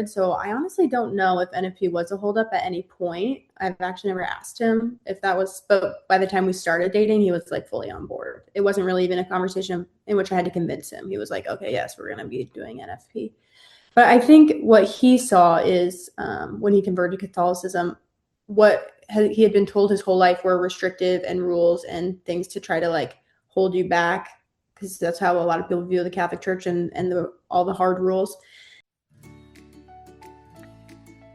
So I honestly don't know if NFP was a holdup at any point. I've actually never asked him if that was, but by the time we started dating, he was like fully on board. It wasn't really even a conversation in which I had to convince him. He was like, okay, yes, we're going to be doing NFP. But I think what he saw is when he converted to Catholicism, what he had been told his whole life were restrictive and rules and things to try to like hold you back, because that's how a lot of people view the Catholic Church and all the hard rules.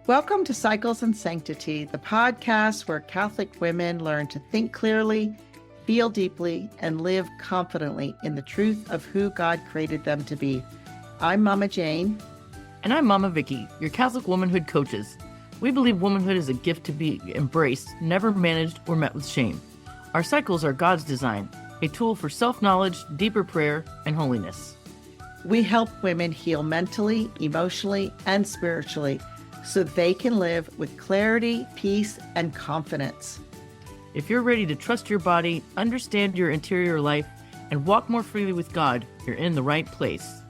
Welcome to Cycles and Sanctity, the podcast where Catholic women learn to think clearly, feel deeply, and live confidently in the truth of who God created them to be. I'm Mama Jane. And I'm Mama Vicky, your Catholic womanhood coaches. We believe womanhood is a gift to be embraced, never managed or met with shame. Our cycles are God's design, a tool for self-knowledge, deeper prayer, and holiness. We help women heal mentally, emotionally, and spiritually so they can live with clarity, peace, and confidence. If you're ready to trust your body, understand your interior life, and walk more freely with God, you're in the right place.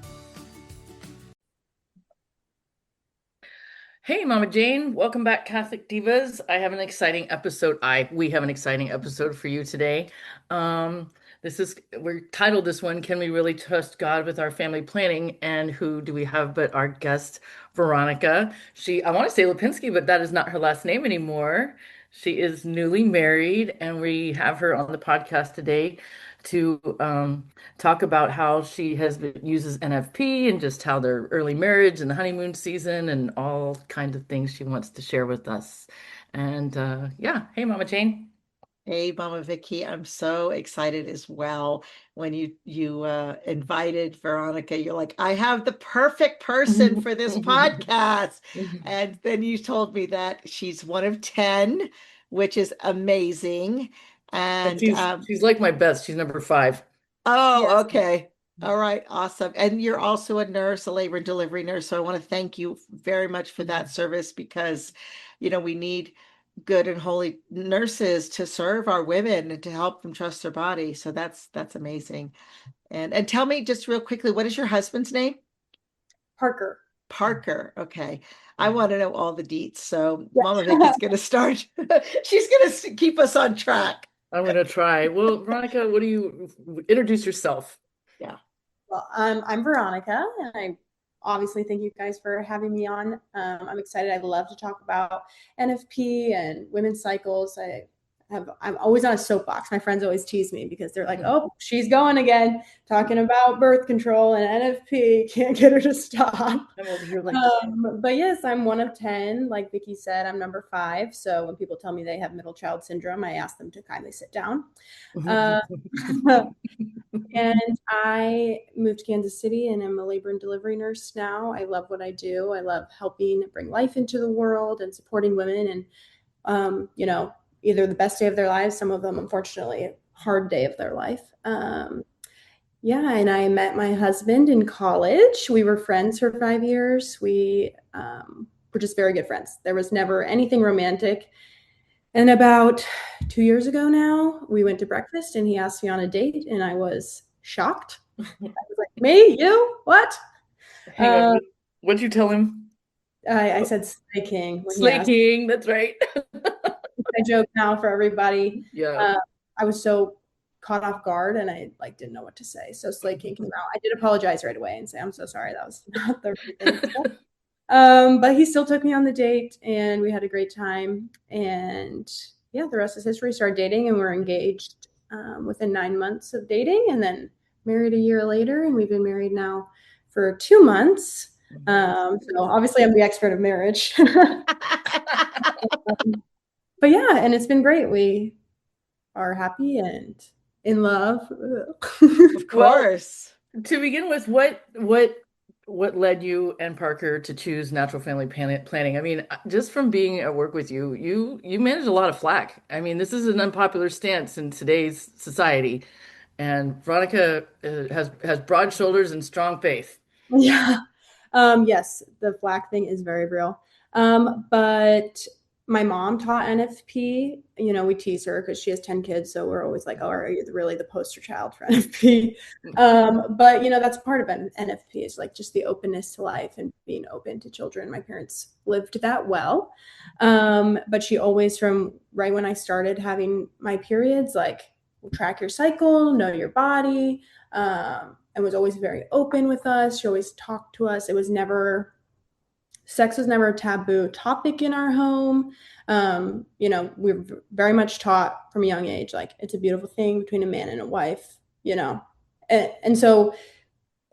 Hey, Mama Jane, welcome back, Catholic Divas. We have an exciting episode for you today. We're titled this one, Can We Really Trust God with Our Family Planning? And who do we have but our guest, Veronica? I want to say Lipinski, but that is not her last name anymore. She is newly married, and we have her on the podcast today to talk about how she uses NFP and just how their early marriage and the honeymoon season and all kinds of things she wants to share with us. And hey, Mama Jane. Hey, Mama Vicky, I'm so excited as well. When you invited Veronica, you're like, I have the perfect person for this podcast. And then you told me that she's one of 10, which is amazing. And she's like my best. She's number 5. Oh, Yes. okay. All right, awesome. And you're also a nurse, a labor and delivery nurse. So I want to thank you very much for that service because, we need good and holy nurses to serve our women and to help them trust their body. So that's amazing. And tell me just real quickly, what is your husband's name? Parker. Parker. Okay. I want to know all the deets. So Mama Vicky's going to start. She's going to keep us on track. I'm going to try. Well, Veronica, what do you introduce yourself? Yeah. Well, I'm Veronica, and I obviously thank you guys for having me on. I'm excited. I love to talk about NFP and women's cycles. I'm always on a soapbox. My friends always tease me because they're like, oh, she's going again, talking about birth control and NFP. Can't get her to stop. I'm over here like but yes, I'm one of 10. Like Vicky said, I'm number 5. So when people tell me they have middle child syndrome, I ask them to kindly sit down. And I moved to Kansas City and I'm a labor and delivery nurse now. I love what I do. I love helping bring life into the world and supporting women and, either the best day of their lives, some of them, unfortunately, a hard day of their life. And I met my husband in college. We were friends for 5 years. We were just very good friends. There was never anything romantic. And about 2 years ago now, we went to breakfast and he asked me on a date and I was shocked. I was like, me? You? What? Hang on. What'd you tell him? I said Slay King. Slay King, that's right. I joke now for everybody. Yeah. I was so caught off guard and I didn't know what to say. So Slay King came out. I did apologize right away and say, I'm so sorry. That was not the right thing. But he still took me on the date and we had a great time. And the rest is history. Started dating and we're engaged within 9 months of dating and then married a year later. And we've been married now for 2 months. So obviously I'm the expert of marriage. But and it's been great. We are happy and in love. Of course. Well, to begin with, what led you and Parker to choose natural family planning? I mean, just from being at work with you manage a lot of flack. I mean, this is an unpopular stance in today's society, and Veronica has broad shoulders and strong faith. Yeah. Yes, the flack thing is very real. But my mom taught NFP. You know, we tease her because she has 10 kids. So we're always like, oh, are you really the poster child for NFP? But, you know, that's part of NFP is like just the openness to life and being open to children. My parents lived that well. But she always, from right when I started having my periods, like, track your cycle, know your body, and was always very open with us. She always talked to us. It was never sex was never a taboo topic in our home. You know, we were very much taught from a young age, like it's a beautiful thing between a man and a wife, you know. And so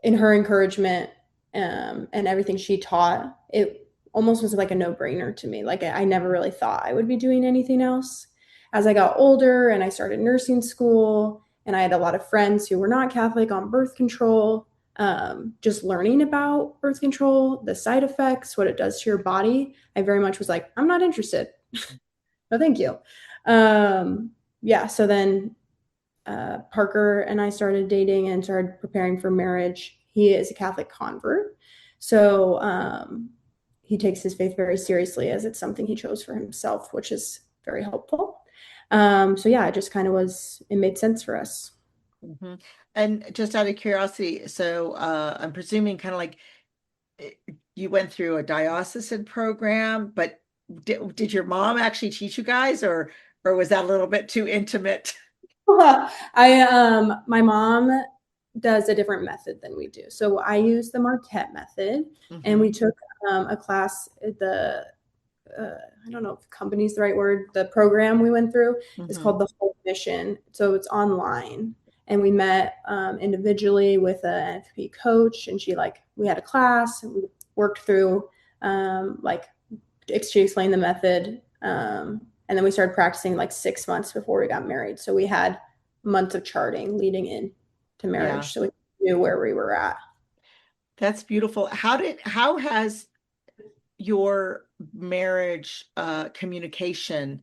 in her encouragement and everything she taught, it almost was like a no-brainer to me. Like I never really thought I would be doing anything else. As I got older and I started nursing school, and I had a lot of friends who were not Catholic on birth control, just learning about birth control, the side effects, what it does to your body, I very much was like, I'm not interested. No, thank you. Yeah, so then Parker and I started dating and started preparing for marriage. He is a Catholic convert. So he takes his faith very seriously as it's something he chose for himself, which is very helpful. So yeah, it just kind of it made sense for us. Mhm. And just out of curiosity, so I'm presuming kind of like you went through a diocesan program, but did your mom actually teach you guys, or was that a little bit too intimate? My mom does a different method than we do. So I use the Marquette method, and we Mhm, took a class at I don't know if company is the right word. The program we went through is called mhm. the Whole Mission. So it's online, and we met individually with an NFP coach, and we had a class, and we worked through like she explained the method, and then we started practicing like 6 months before we got married. So we had months of charting leading in to Yeah, marriage, so we knew where we were at. that's beautiful. How has your marriage communication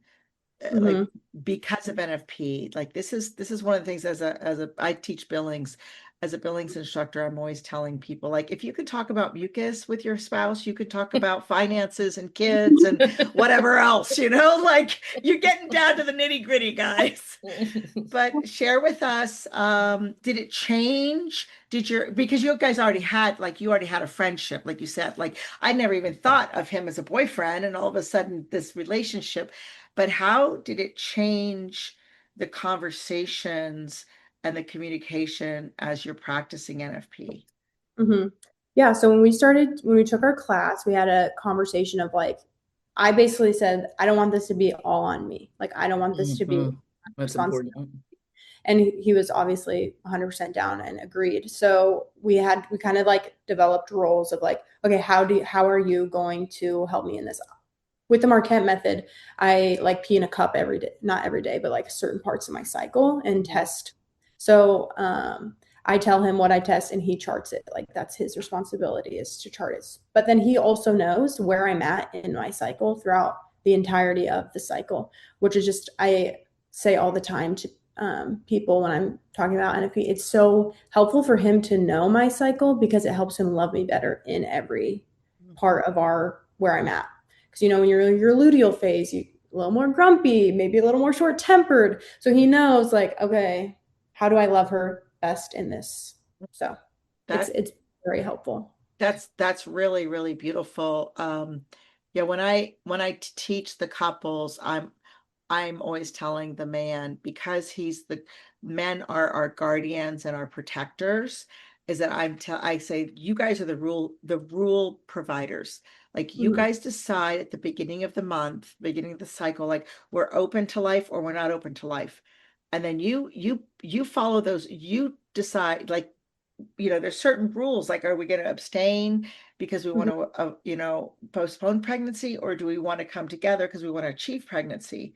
like Mm-hmm. because of NFP, like this is one of the things as a I teach billings. As a billings instructor, I'm always telling people, like, if you could talk about mucus with your spouse, you could talk about finances and kids and whatever else, like you're getting down to the nitty-gritty, guys. But share with us, did it change? Because you guys already had, like, you already had a friendship, like you said, like, I never even thought of him as a boyfriend, and all of a sudden this relationship. But how did it change the conversations and the communication as you're practicing NFP? Mm-hmm. Yeah. So when we took our class, we had a conversation of like, I basically said, I don't want this to be all on me. Like, I don't want this to be Mhm. That's responsibility. important. And he was obviously 100% down and agreed. So we kind of like developed roles of like, okay, how are you going to help me in this? With the Marquette method, I like pee in a cup every day, not every day, but like certain parts of my cycle and Mhm. test. So I tell him what I test and he charts it. Like that's his responsibility is to chart it. But then he also knows where I'm at in my cycle throughout the entirety of the cycle, which is just, I say all the time to people when I'm talking about NFP, it's so helpful for him to know my cycle because it helps him love me better in every part of where I'm at. Because when you're in your luteal phase, you a little more grumpy, maybe a little more short tempered. So he knows like, okay, how do I love her best in this? So That it's very helpful. that's really, really beautiful. Yeah, when I teach the couples, I'm always telling the man, because he's the men are our guardians and our protectors, is that I say, you guys are the rule providers. Like, you Mm-hmm. guys decide at the beginning of the month, beginning of the cycle, like, we're open to life or we're not open to life. And then you follow those, you decide, like, there's certain rules, like, are we going to abstain because we want Mm-hmm. to, postpone pregnancy, or do we want to come together because we want to achieve pregnancy?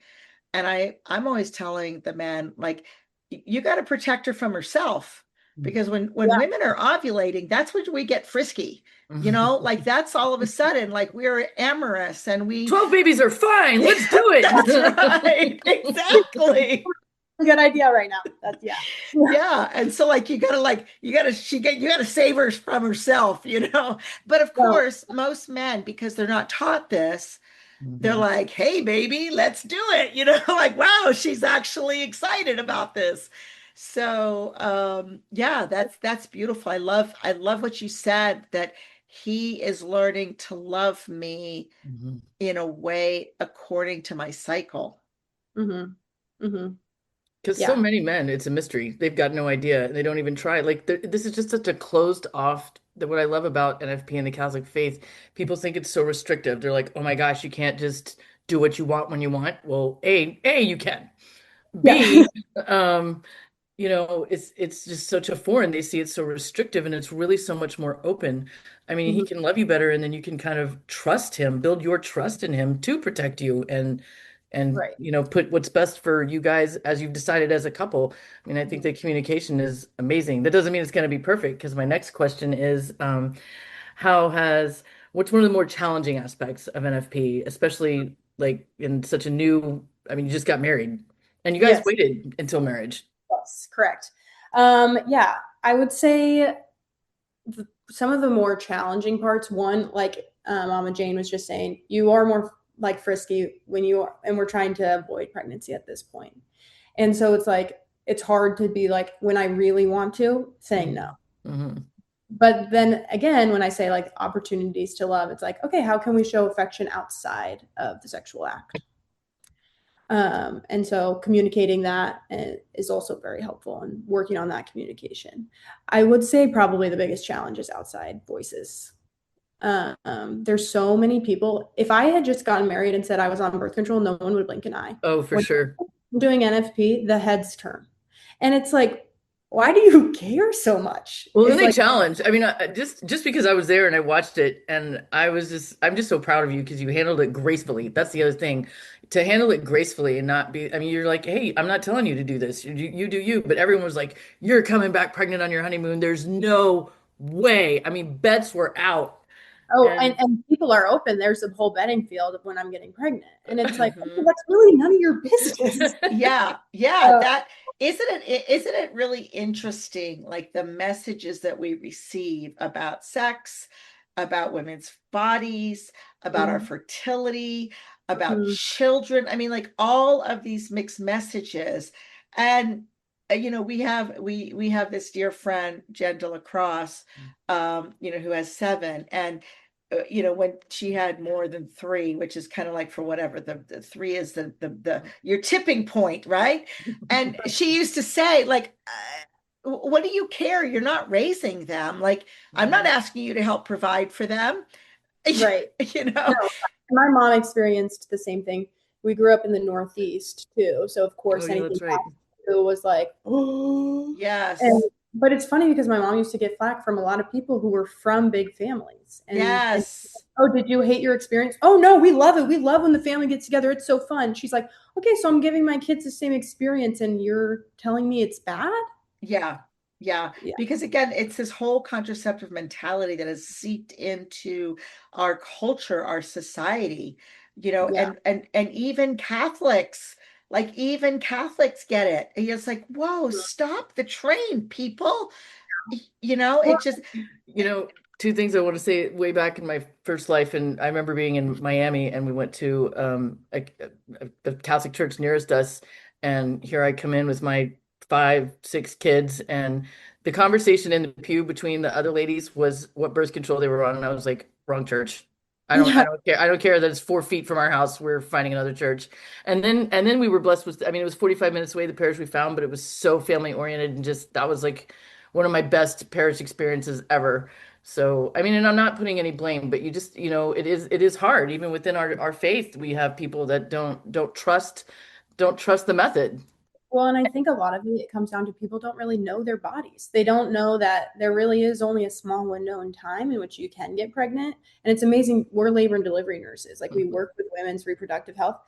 And I'm always telling the man, like, you got to protect her from herself, because when Yeah. women are ovulating, that's when we get frisky. Like, that's all of a sudden, like, we're amorous and we 12 babies are fine. Let's do that's it. right. Exactly. Good idea right now. That's yeah. Yeah. And so, like, you gotta save her from herself. But of So course, most men, because they're not taught this, they're Mhm. like, hey, baby, let's do it. Like, wow, she's actually excited about this. So, yeah, that's beautiful. I love what you said, that he is learning to love me Mhm. in a way according to my cycle. Hmm. Hmm. Because so Yeah. many men, it's a mystery. They've got no idea. They don't even try. Like this is just such a closed off. That what I love about NFP and the Catholic faith, people think it's so restrictive. They're like, oh my gosh, you can't just do what you want when you want. Well, you can. Yeah. B, um, it's just such a foreign. They see it so restrictive, and it's really so much more open. I mean, he Mhm. can love you better, and then you can kind of trust him, build your trust in him to protect you, and Right. put what's best for you guys as you've decided as a couple. I mean, I think Mhm. the communication is amazing. That doesn't mean it's going to be perfect, because my next question is, how has what's one of the more challenging aspects of NFP, especially like in such a new, I mean, you just got married and you guys Yes. waited until marriage. Yes. Correct. Yeah, I would say some of the more challenging parts. One, like Mama Jane was just saying, you are more like frisky when you are, and we're trying to avoid pregnancy at this point. And so it's like it's hard to be like when I really want to saying no. Mhm. Mhm. But then again, when I say like opportunities to love, it's like, okay, how can we show affection outside of the sexual act? And so communicating that is also very helpful and working on that communication. I would say probably the biggest challenge is outside voices. There's so many people. If I had just gotten married and said I was on birth control, no one would blink an eye. Oh, for When sure. I'm doing NFP, the heads turn. And it's like, why do you care so much? Well, then It's they like, challenge. I mean, just because I was there and I watched it, and I'm just so proud of you because you handled it gracefully. That's the other thing, to handle it gracefully and not be. I mean, you're like, hey, I'm not telling you to do this. You do you. But everyone was like, you're coming back pregnant on your honeymoon. There's no way. I mean, bets were out, oh, and, and and people are open. There's a whole betting field of when I'm getting pregnant. And it's like, okay, that's really none of your business. Yeah, yeah, Uh, that isn't it really interesting, like the messages that we receive about sex, about women's bodies, about our mhm, fertility, about mhm. children. I mean, like all of these mixed messages. And we have this dear friend, Jen de la Crosse, who has seven. And when she had more than three, which is kind of like for whatever the three is the your tipping point, right? And she used to say, like, what do you care? You're not raising them. Like, I'm not Mhm. asking you to help provide for them. Right. you know? No, my mom experienced the same thing. We grew up in the Northeast too. So of Oh course yeah, anything that's right. past two was like, oh. And Yes, but it's funny because my mom used to get flack from a lot of people who were from big families. And yes. oh, did you hate your experience? Oh no, we love it. We love when the family gets together. It's so fun. She's like, okay, so I'm giving my kids the same experience and you're telling me it's bad? Yeah, yeah. Yeah. Because again, it's this whole contraceptive mentality that has seeped into our culture, our society, Yeah. and even Catholics get it. And it's like, whoa, stop the train, people. Well, It just, You know, two things I want to say way back in my first life, and I remember being in Miami, and we went to the Catholic church nearest us, and here I come in with my five, six kids, and the conversation in the pew between the other ladies was what birth control they were on, and I was like, wrong church. I yeah. don't care. I don't care that it's 4 feet from our house. We're finding another church. And then we were blessed with, I mean, it was 45 minutes away, the parish we found, but it was so family oriented, and just that was like one of my best parish experiences ever. So, I mean, and I'm not putting any blame, but you just, it is hard. Even within our faith, we have people that don't trust the method. Well, and I think a lot of it comes down to people don't really know their bodies. They don't know that there really is only a small window in time in which you can get pregnant. And it's amazing. We're labor and delivery nurses. Like we Mhm. work with women's reproductive health.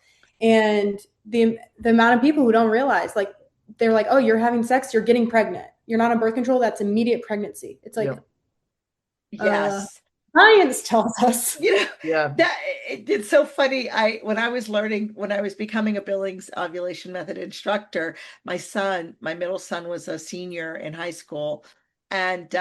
And the amount of people who don't realize, like, they're like, oh, you're having sex, you're getting pregnant. You're not on birth control, that's immediate pregnancy. It's like, Yeah. uh, yes. science tells us. You know, Yeah. it's so funny. When I was becoming a Billings ovulation method instructor, my middle son was a senior in high school, and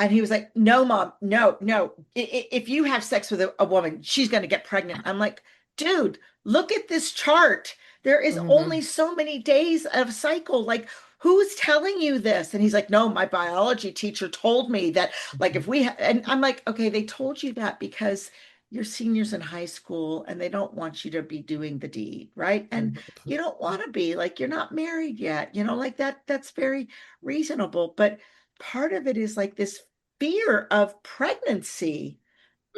And he was like, no, mom, no, no. If you have sex with a woman, she's going to get pregnant. I'm like, dude, look at this chart. There is only Hmm. so many days of cycle. Like, who's telling you this? And he's like, no, my biology teacher told me that, like, if we, and I'm like, okay, they told you that because you're seniors in high school and they don't want you to be doing the deed, right? And you don't want to be like, you're not married yet, like that's very reasonable. But part of it is like this fear of pregnancy.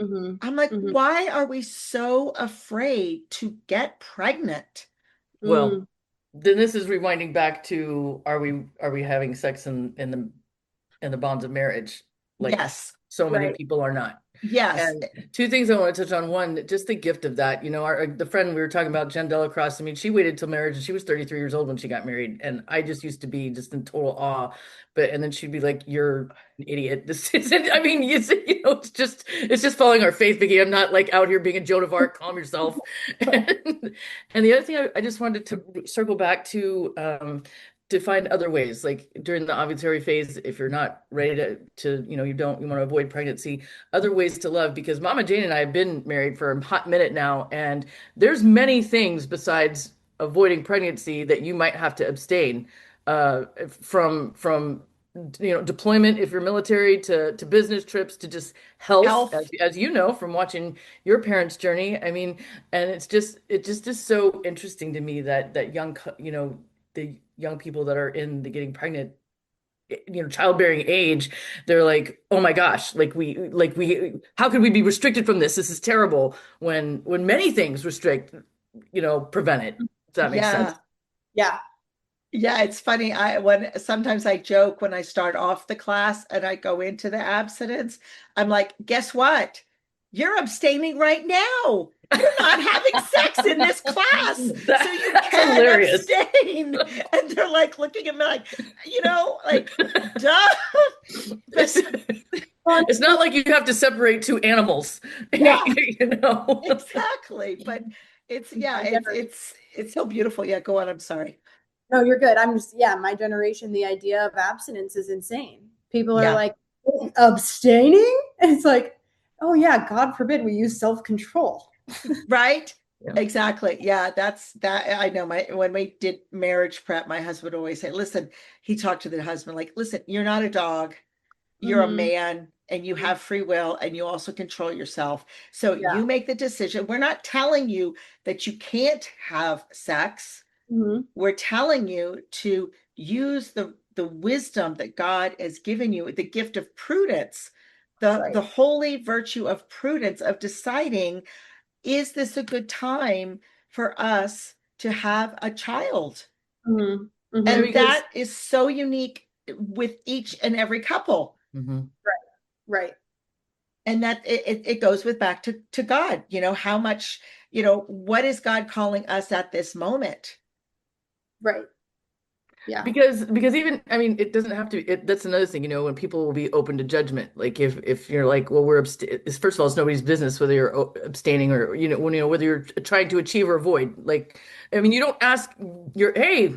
Mm-hmm. I'm like, Mm-hmm. why are we so afraid to get pregnant? Well, Mm. then this is rewinding back to are we having sex in the bonds of marriage? Like Yes, so many Right. people are not. yes, And two things I want to touch on. One, just the gift of that. The friend we were talking about, Jen Delacrosse. I mean, she waited till marriage, and she was 33 years old when she got married. And I just used to be just in total awe. And then she'd be like, "You're an idiot. This isn't. I mean, it's just following our faith, Vicky. I'm not like out here being a Joan of Arc. Calm yourself." And the other thing I just wanted to circle back to find other ways, like during the ovulatory phase, if you're not ready you want to avoid pregnancy, other ways to love, because Mama Jane and I have been married for a hot minute now, and there's many things besides avoiding pregnancy that you might have to abstain from deployment if you're military, to business trips, to just health, health. as you know from watching your parents' journey. I mean, and it just is so interesting to me that the young people that are in the getting pregnant, childbearing age, they're like, oh my gosh, like we how could we be restricted from this? This is terrible, when many things restrict, prevent it. Does that make sense? Yeah. Yeah. Yeah, it's funny. When sometimes I joke when I start off the class and I go into the abstinence, I'm like, guess what? You're abstaining right now. You're not having sex in this class, so you That's can hilarious. abstain. And they're like looking at me like, like, duh. It's, But it's not like you have to separate two animals, Yeah. you know. exactly. But it's yeah, My generation. it's so beautiful. Yeah, go on. I'm sorry. No, you're good. I'm just, yeah, my generation, the idea of abstinence is insane. People are Yeah. like, abstaining? It's like, oh, yeah, God forbid we use self control. Right? Yeah. Exactly. Yeah, that's that. I know my when we did marriage prep, my husband would always say, listen, he talked to the husband like, listen, you're not a dog, you're a Mm-hmm. man and you have free will and you also control yourself. So Yeah. you make the decision. We're not telling you that you can't have sex. Mm-hmm. We're telling you to use the wisdom that God has given you, the gift of prudence, the Right. holy virtue of prudence of deciding, is this a good time for us to have a child? Mm-hmm. Yeah, Mm-hmm. And because that is so unique with each and every couple. Mhm. Right. And that it goes with back to God, how much, what is God calling us at this moment? Right. Yeah. Because even, I mean, it doesn't have to, that's another thing, when people will be open to judgment. Like if you're like, well, first of all, it's nobody's business whether you're abstaining, or whether you're trying to achieve or avoid. Like, I mean, you don't ask hey,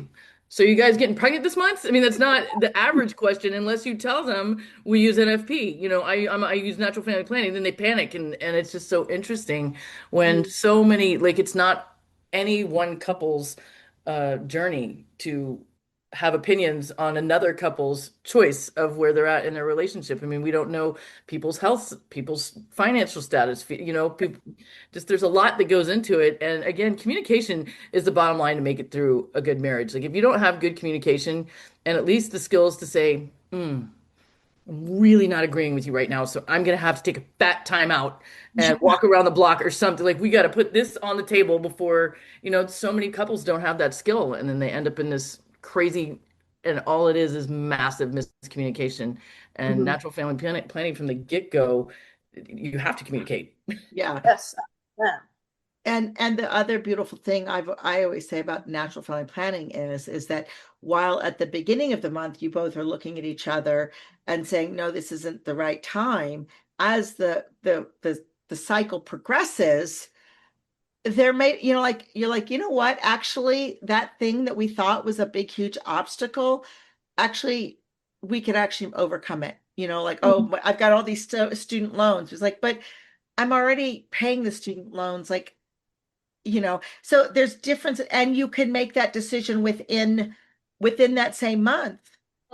so you guys getting pregnant this month? I mean, that's not the average question, unless you tell them we use NFP. I use natural family planning. Then they panic, and it's just so interesting when Mhm. so many, like, it's not any one couple's journey to have opinions on another couple's choice of where they're at in their relationship. I mean, we don't know people's health, people's financial status, people, just, there's a lot that goes into it. And again, communication is the bottom line to make it through a good marriage. Like, if you don't have good communication and at least the skills to say, I'm really not agreeing with you right now, so I'm gonna have to take a fat time out and walk around the block or something. Like, we got to put this on the table before, so many couples don't have that skill, and then they end up in this crazy, and all it is massive miscommunication. And Mhm. natural family planning from the get-go, you have to communicate. Yeah. Yes. Yeah. And the other beautiful thing I always say about natural family planning is that while at the beginning of the month you both are looking at each other and saying, no, this isn't the right time, as the cycle progresses, there may, like, you're like, what, actually that thing that we thought was a big huge obstacle, actually we could actually overcome it. like, Mhm. oh, I've got all these student loans. It's like, but I'm already paying the student loans. Like, so there's difference, and you can make that decision within that same month.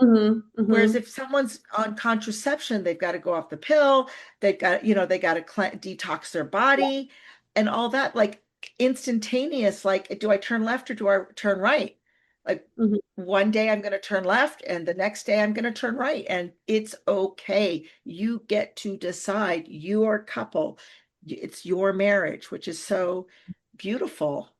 Mhm. Whereas Mhm. if someone's on contraception, they've got to go off the pill, they got to detox their Yeah. body and all that, like instantaneous, like, do I turn left or do I turn right? Like Mhm. one day I'm going to turn left and the next day I'm going to turn right. And it's okay. You get to decide, your couple, it's your marriage, which is so beautiful.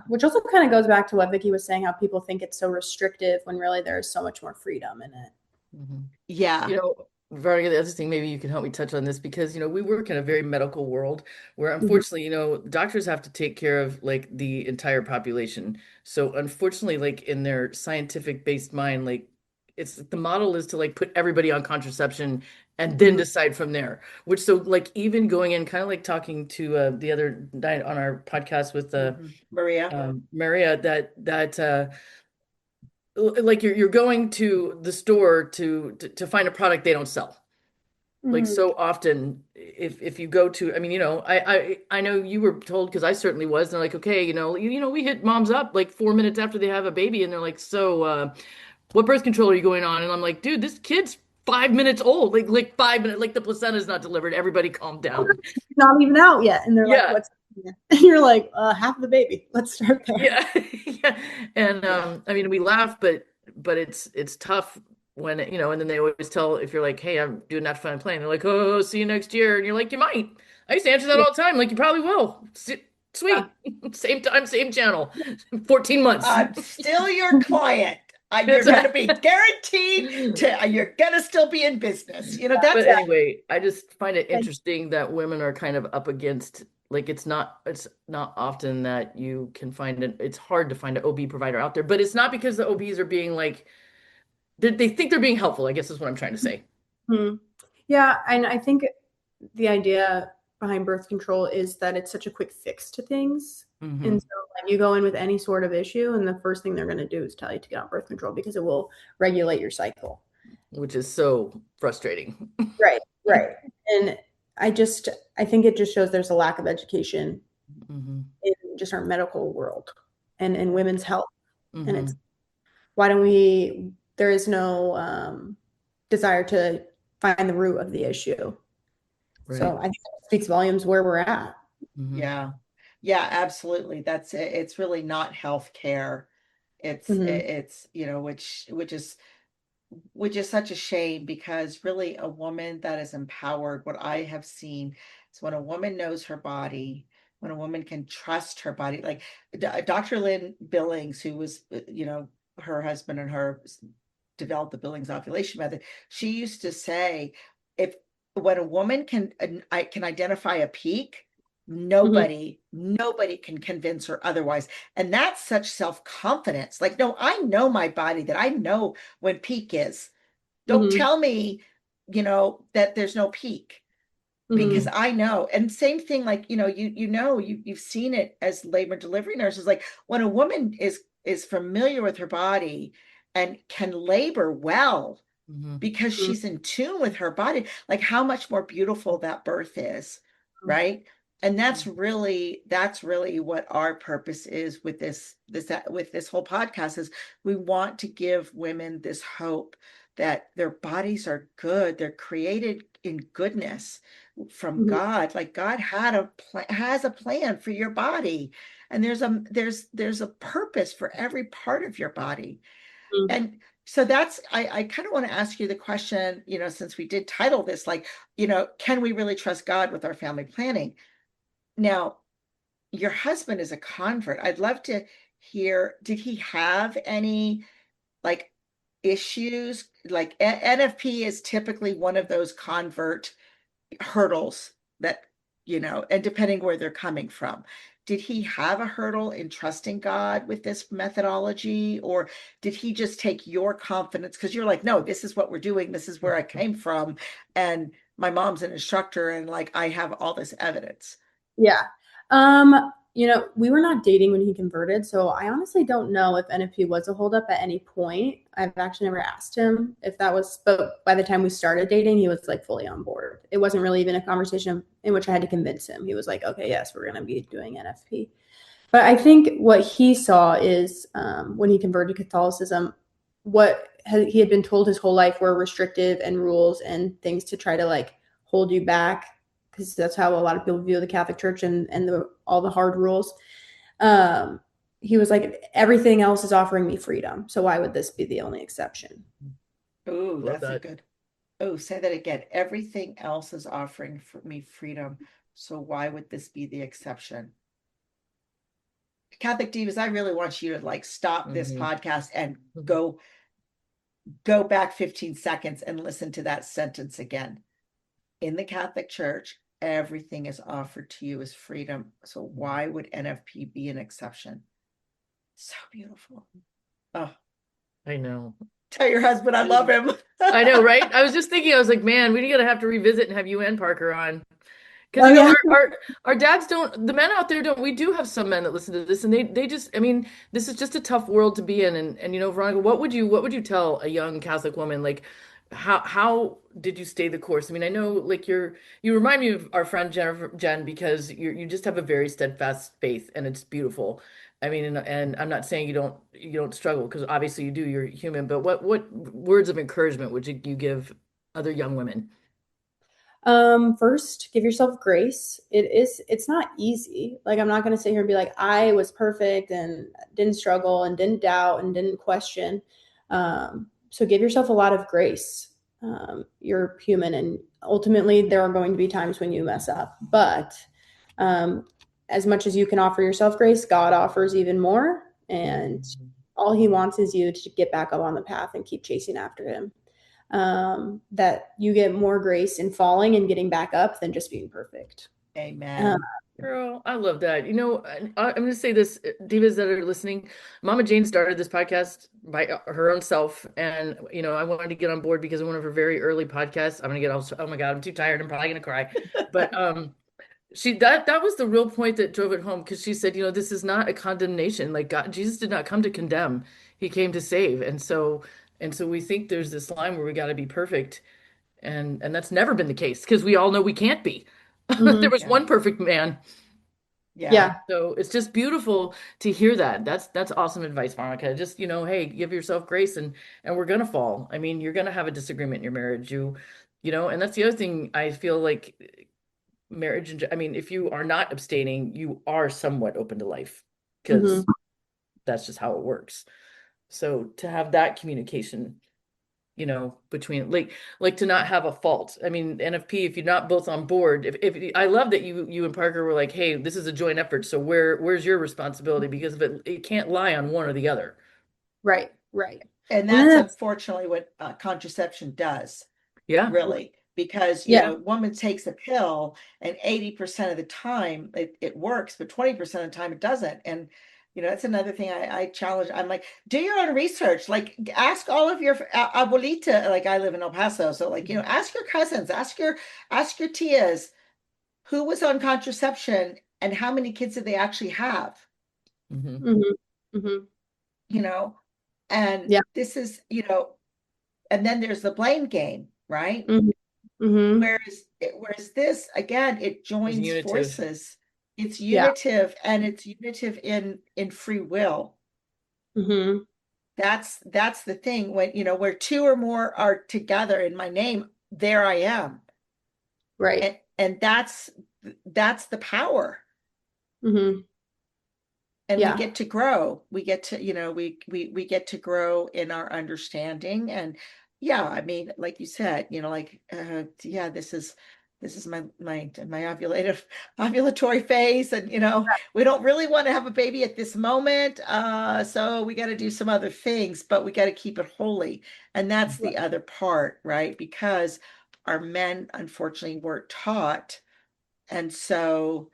Which also kind of goes back to what Vicky was saying, how people think it's so restrictive when really there's so much more freedom in it. Mhm. Yeah. You know, Veronica, the other thing, maybe you can help me touch on this because, we work in a very medical world where Mhm. unfortunately, doctors have to take care of like the entire population. So unfortunately, like in their scientific based mind, like the model is to like put everybody on contraception and then Mhm. decide from there. Which so like even going in, kind of like talking to the other night on our podcast with Maria. Maria, that like you're going to the store to find a product they don't sell. Like Mhm. so often, if you go to, I mean, I know you were told because I certainly was. They're like, okay, we hit moms up like 4 minutes after they have a baby, and they're like, so what birth control are you going on? And I'm like, dude, this kid's 5 minutes old, like 5 minutes, like the placenta's not delivered. Everybody calm down. Not even out yet. And they're like, Yeah, what's and you're like, half the baby. Let's start there. yeah, yeah. And Yeah. I mean, we laugh, but it's tough when and then they always tell if you're like, hey, I'm doing that fun playing. They're like, oh, see you next year, and you're like, you might. I used to answer that Yeah. all the time, like you probably will. Yeah. Sweet, same time, same channel, 14 months. I'm still your client. You're That's going to be guaranteed to, you're going to still be in business. That's, But anyway, I just find it Like, interesting that women are kind of up against like it's not often that you can find it's hard to find an OB provider out there, but it's not because the OBs are being like they think they're being helpful, I guess is what I'm trying to say. hmm. Yeah, and I think the idea behind birth control is that it's such a quick fix to things. And Hmm. so like, you go in with any sort of issue, and the first thing they're going to do is tell you to get on birth control because it will regulate your cycle. Which is so frustrating. Right, right. And I think it just shows there's a lack of education Hmm. in just our medical world and in women's health. And it's Hmm. why don't we, there is no desire to find the root of the issue. So Right. I think that speaks volumes where we're at. Hmm. yeah, yeah, absolutely. That's it. It's really not health care. Hmm. It's, which is such a shame, because really a woman that is empowered, what I have seen is when a woman knows her body, when a woman can trust her body, like Dr. Lynn Billings, who was, her husband and her developed the Billings ovulation method. She used to say, if when a woman I can identify a peak, Hmm. nobody can convince her otherwise. And that's such self-confidence. Like, no, I know my body, that I know when peak is. Don't Hmm. tell me, that there's no peak, because Hmm. I know. And same thing, like, you've seen it as labor and delivery nurses. Like, when a woman is familiar with her body and can labor well Hmm. because Hmm. she's in tune with her body, like how much more beautiful that birth is, right? And that's really what our purpose is with this whole podcast, is we want to give women this hope that their bodies are good, they're created in goodness from Hmm. God. Like, God has a plan for your body, and there's a purpose for every part of your body. Hmm. And so I kind of want to ask you the question, since we did title this, like, can we really trust God with our family planning? Now, your husband is a convert. I'd love to hear, did he have any, like, issues? Like, NFP is typically one of those convert hurdles that, and depending where they're coming from. Did he have a hurdle in trusting God with this methodology, or did he just take your confidence because you're like, no, this is what we're doing, this is where I came from, and my mom's an instructor, and like I have all this evidence? Yeah. Um, we were not dating when he converted, so I honestly don't know if NFP was a holdup at any point. I've actually never asked him if that was, but by the time we started dating, he was like fully on board. It wasn't really even a conversation in which I had to convince him. He was like, okay, yes, we're going to be doing NFP. But I think what he saw is when he converted to Catholicism, what he had been told his whole life were restrictive and rules and things to try to like hold you back, because that's how a lot of people view the Catholic Church and all the hard rules. Um, he was like, everything else is offering me freedom. So why would this be the only exception? Oh, Love that's a that. good. Oh, say that again. Everything else is offering for me freedom. So why would this be the exception? Catholic Divas, I really want you to like stop this Mhm. podcast and Mhm. go back 15 seconds and listen to that sentence again. In the Catholic Church, everything is offered to you as freedom. So why would NFP be an exception? So beautiful. Oh, I know. tell your husband I love him. I know, right? I was just thinking, I was like, man, we gotta have to revisit and have you and Parker on. Because Oh yeah. our dads don't, the men out there don't, we do have some men that listen to this and they just, I mean, this is just a tough world to be in. And Veronica, what would you tell a young Catholic woman? Like, how did you stay the course? I mean, I know like you remind me of our friend Jen, because you just have a very steadfast faith and it's beautiful. I mean, and I'm not saying you don't struggle, because obviously you do, you're human, but what words of encouragement would you give other young women? First, give yourself grace. It's not easy. Like, I'm not going to sit here and be like, I was perfect and didn't struggle and didn't doubt and didn't question. So give yourself a lot of grace. You're human, and ultimately there are going to be times when you mess up, but um, as much as you can offer yourself grace, God offers even more. And all he wants is you to get back up on the path and keep chasing after him. That you get more grace in falling and getting back up than just being perfect. Um, Amen. Girl, I love that. I'm going to say this, divas that are listening. Mama Jane started this podcast by her own self, and I wanted to get on board because of one of her very early podcasts. I'm going to get all, oh my God, I'm too tired. I'm probably going to cry. But she that was the real point that drove it home, because she said, this is not a condemnation. Like, God, Jesus did not come to condemn. He came to save. And so we think there's this line where we got to be perfect, and that's never been the case, because we all know we can't be. There mhm. was Yeah. one perfect man. Yeah. Yeah. So it's just beautiful to hear that. That's awesome advice, Veronica. Just, hey, give yourself grace, and we're gonna fall. I mean, you're gonna have a disagreement in your marriage. And that's the other thing I feel like marriage and I mean, if you are not abstaining, you are somewhat open to life, because Hmm. that's just how it works. So to have that communication, between like to not have a fault. I mean, NFP, if you're not both on board, if I love that you and Parker were like, hey, this is a joint effort, so where's your responsibility? Because if it can't lie on one or the other. Right. Right. And And then that's that's unfortunately what contraception does, Yeah. really, because, yeah. woman takes a pill and 80% of the time it works, but 20% of the time it doesn't. And, that's another thing I challenge. I'm like, do your own research, like ask all of your abuelita, like I live in El Paso. So like, ask your cousins, ask your tias who was on contraception and how many kids did they actually have, Hmm. Hmm. Hmm. you know, and Yeah. this is, and then there's the blame game, right? Hmm. Hmm. Whereas this again, it It's joins unitive. forces. It's Yeah. unitive, and it's unitive in free will. Hmm. That's the thing. When where two or more are together in my name, there I am. Right. And that's the power. Hmm. And we Yeah. get to grow. We get to, we get to grow in our understanding. And yeah, I mean, like you said, like yeah, this is my ovulatory phase, and we don't really want to have a baby at this moment, so we got to do some other things, but we got to keep it holy. And that's Right. the other part, right? Because our men unfortunately weren't taught, and so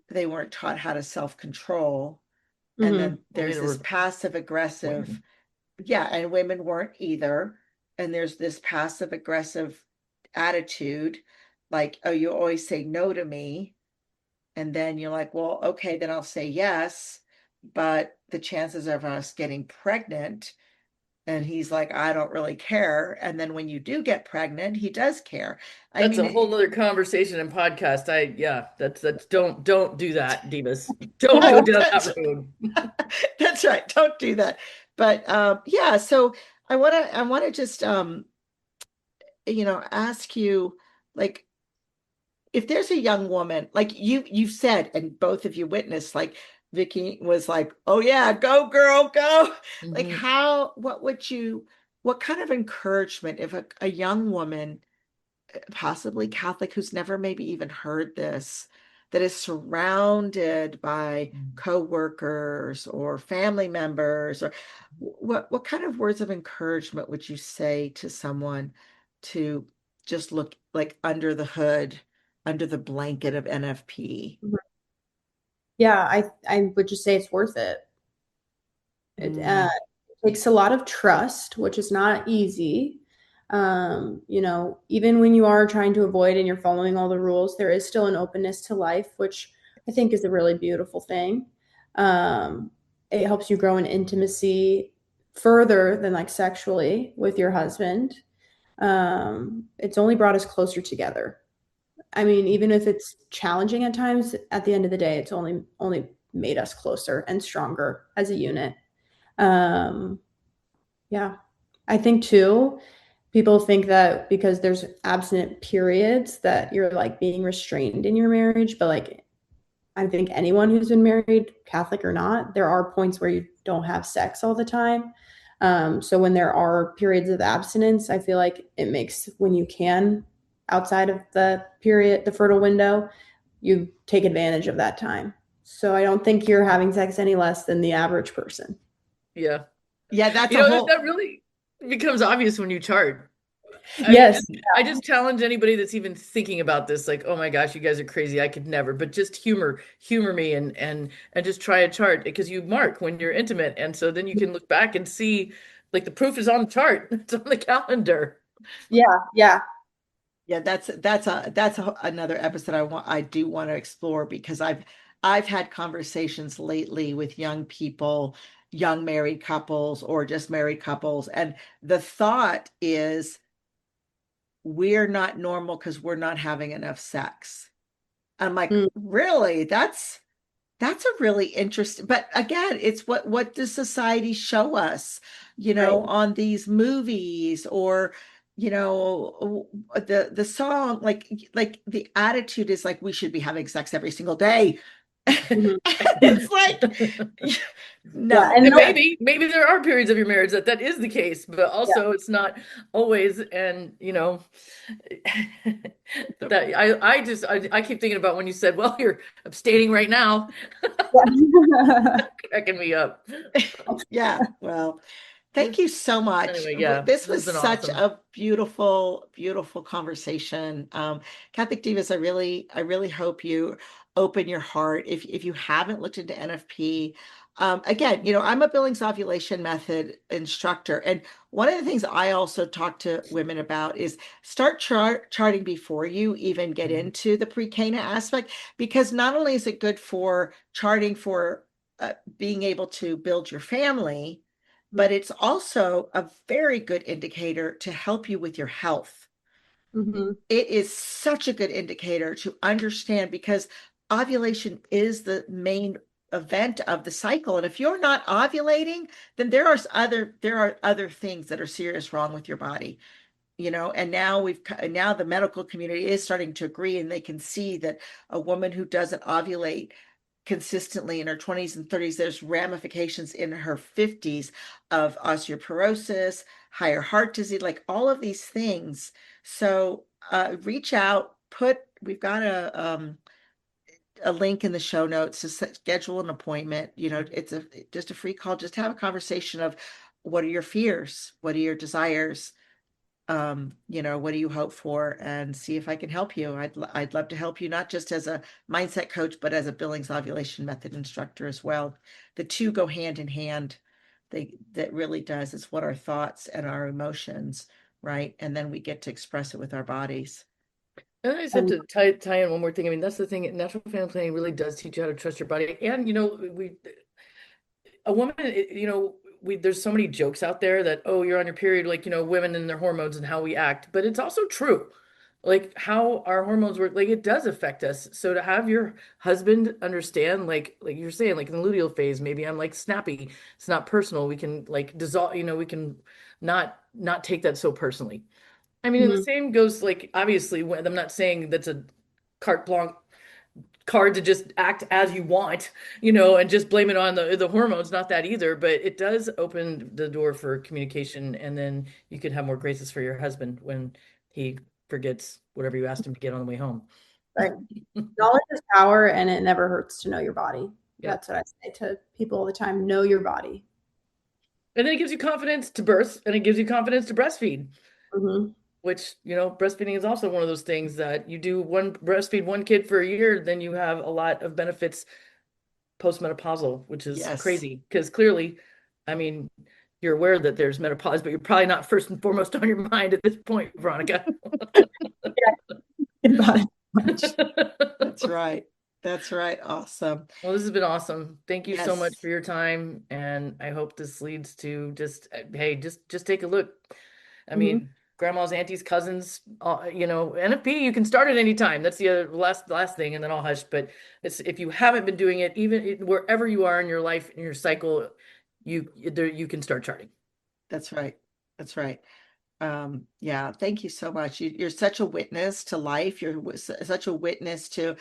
they weren't taught how to self-control. And Hmm. then Well, there's neither this were passive aggressive, women. yeah, and women weren't either. And there's this passive aggressive attitude, like, oh, you always say no to me. And then you're like, well, okay, then I'll say yes. But the chances of us getting pregnant, and he's like, I don't really care. And then when you do get pregnant, he does care. I That's mean, a whole nother conversation and podcast. Yeah, that's don't do that, Divas. Don't go down that's that road. that's right. Don't do that. But yeah, so I want to just ask you, like, if there's a young woman, like you've said, and both of you witnessed, like Vicky was like, oh yeah, go girl, go. Like Mhm. what kind of encouragement if a young woman, possibly Catholic, who's never maybe even heard this, that is surrounded by co-workers or family members, or what kind of words of encouragement would you say to someone to just look like under the hood, under the blanket of NFP? Yeah, I would just say it's worth it. Mm, Takes a lot of trust, which is not easy. Even when you are trying to avoid and you're following all the rules, there is still an openness to life, which I think is a really beautiful thing. Um, it helps you grow in intimacy further than like sexually with your husband. It's only brought us closer together. I mean, even if it's challenging at times, at the end of the day, it's only made us closer and stronger as a unit. Um, yeah. I think too, people think that because there's abstinent periods that you're like being restrained in your marriage, but like I think anyone who's been married, Catholic or not, there are points where you don't have sex all the time. So when there are periods of abstinence, I feel like it makes when you can outside of the period, the fertile window, you take advantage of that time. So I don't think you're having sex any less than the average person. Yeah. yeah, that's You a know, that whole. really becomes obvious when you chart. Yes. I just challenge anybody that's even thinking about this, like, oh my gosh, you guys are crazy. I could never, but just humor me and just try a chart because you mark when you're intimate. And so then you can look back and see like the proof is on the chart. It's on the calendar. Yeah. Yeah. Yeah, that's another episode I do want to explore, because I've had conversations lately with young people, young married couples or just married couples, and the thought is we're not normal because we're not having enough sex. I'm like, Mm, really? That's a really interesting, but again, it's what does society show us, right. on these movies, or the song, like the attitude is like we should be having sex every single day. Mhm. It's like, Yeah. no, And And no, maybe there are periods of your marriage that is the case, but yeah. also it's not always. And that I keep thinking about when you said, well, you're abstaining right now, Yeah. cracking me up. yeah, well, thank you so much. Anyway, yeah, This this has was been such awesome. a beautiful, beautiful conversation. Catholic Divas, I really hope you open your heart. If you haven't looked into NFP, again, I'm a Billings ovulation method instructor, and one of the things I also talk to women about is start charting before you even get into the pre-Cana aspect, because not only is it good for charting for being able to build your family, but it's also a very good indicator to help you with your health. Mhm. It is such a good indicator to understand, because ovulation is the main event of the cycle. And if you're not ovulating, then there are other things that are serious wrong with your body. And now the medical community is starting to agree, and they can see that a woman who doesn't ovulate consistently in her 20s and 30s, there's ramifications in her 50s of osteoporosis, higher heart disease, like all of these things. So reach out, we've got a link in the show notes to schedule an appointment. It's just a free call, just have a conversation of what are your fears, what are your desires, what do you hope for, and see if I can help you. I'd love to help you, not just as a mindset coach, but as a Billings ovulation method instructor as well. The two go hand in hand. That really does. It's what our thoughts and our emotions, right? And then we get to express it with our bodies. And I just have And to tie in one more thing. I mean, that's the thing. Natural family planning really does teach you how to trust your body. And we a woman, there's so many jokes out there that, oh, you're on your period, like, women and their hormones and how we act. But it's also true. Like how our hormones work, like it does affect us. So to have your husband understand, like you're saying, like in the luteal phase, maybe I'm like snappy. It's not personal. We can like dissolve, we can not take that so personally. I mean, and the mhm, same goes like obviously when I'm not saying that's a carte blanche card to just act as you want, and just blame it on the hormones, not that either, but it does open the door for communication and then you could have more graces for your husband when he forgets whatever you asked him to get on the way home. right. Knowledge is power, and it never hurts to know your body. Yep. That's what I say to people all the time. Know your body. And then it gives you confidence to birth and it gives you confidence to breastfeed, Hmm. which, breastfeeding is also one of those things that you do one breastfeed one kid for a year, then you have a lot of benefits postmenopausal, which is Yes, crazy because clearly, I mean, you're aware that there's menopause, but you're probably not first and foremost on your mind at this point, Veronica. Yeah, about it much. that's right. That's right. Awesome. Well, this has been awesome. Thank you so much Yes. for your time, and I hope this leads to just hey, just take a look. I Mhm. mean, grandma's, aunties, cousins, NFP. You can start at any time. That's the last thing, and then I'll hush. But it's if you haven't been doing it, even wherever you are in your life, in your cycle, you can start charting. That's right. That's right. Yeah, thank you so much. You're such a witness to life. You're such a witness to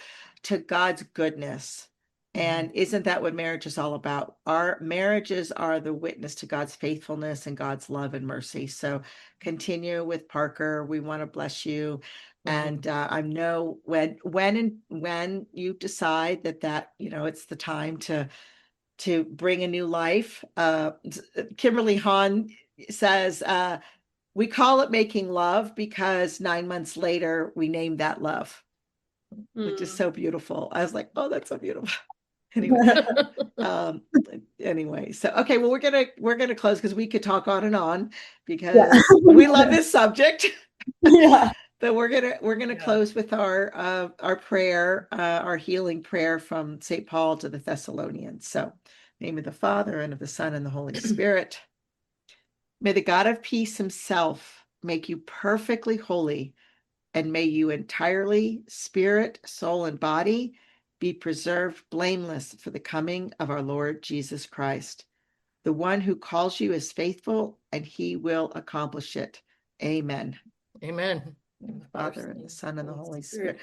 God's goodness. Mhm. And isn't that what marriage is all about? Our marriages are the witness to God's faithfulness and God's love and mercy. So continue with Parker. We want to bless you. And Mhm. I know when you decide that it's the time to bring a new life. Kimberly Hahn says, we call it making love because 9 months later we named that love, which is Mm. so beautiful. I was like, oh, that's so beautiful. Anyway, um, anyway, so okay, well, we're gonna close because we could talk on and on Yeah. because we love this subject. Yeah. But we're gonna Yeah. close with our prayer, our healing prayer from St. Paul to the Thessalonians. So, name of the Father and of the Son and the Holy Spirit. May the God of peace himself make you perfectly holy, and may you entirely, spirit, soul, and body, be preserved blameless for the coming of our Lord Jesus Christ. The one who calls you is faithful, and he will accomplish it. Amen. Amen. In In the the Father, Father, Son, and the and Son, and the Holy Holy Spirit. Spirit.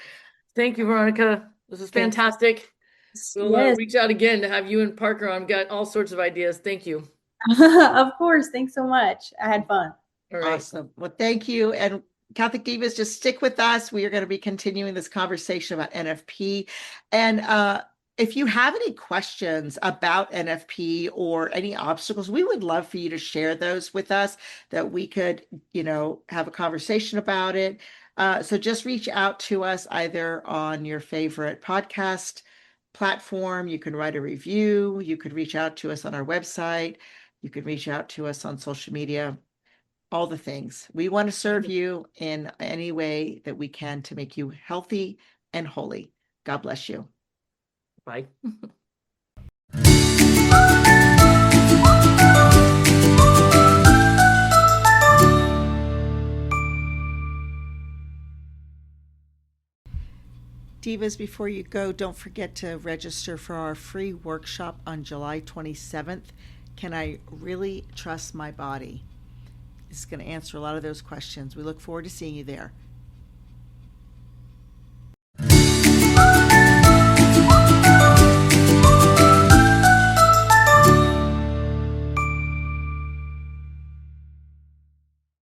Thank you, Veronica. This is Thanks. fantastic. We'll Yes. reach out again to have you and Parker on. Got all sorts of ideas. Thank you. Of course. Thanks so much. I had fun. All right. Awesome. Well, thank you. And Catholic Divas, just stick with us. We are going to be continuing this conversation about NFP. And if you have any questions about NFP or any obstacles, we would love for you to share those with us that we could, have a conversation about it. So just reach out to us either on your favorite podcast platform. You can write a review. You could reach out to us on our website. You can reach out to us on social media, all the things. We want to serve you in any way that we can to make you healthy and holy. God bless you. Bye. Divas, before you go, don't forget to register for our free workshop on July 27th. Can I really trust my body? It's going to answer a lot of those questions. We look forward to seeing you there.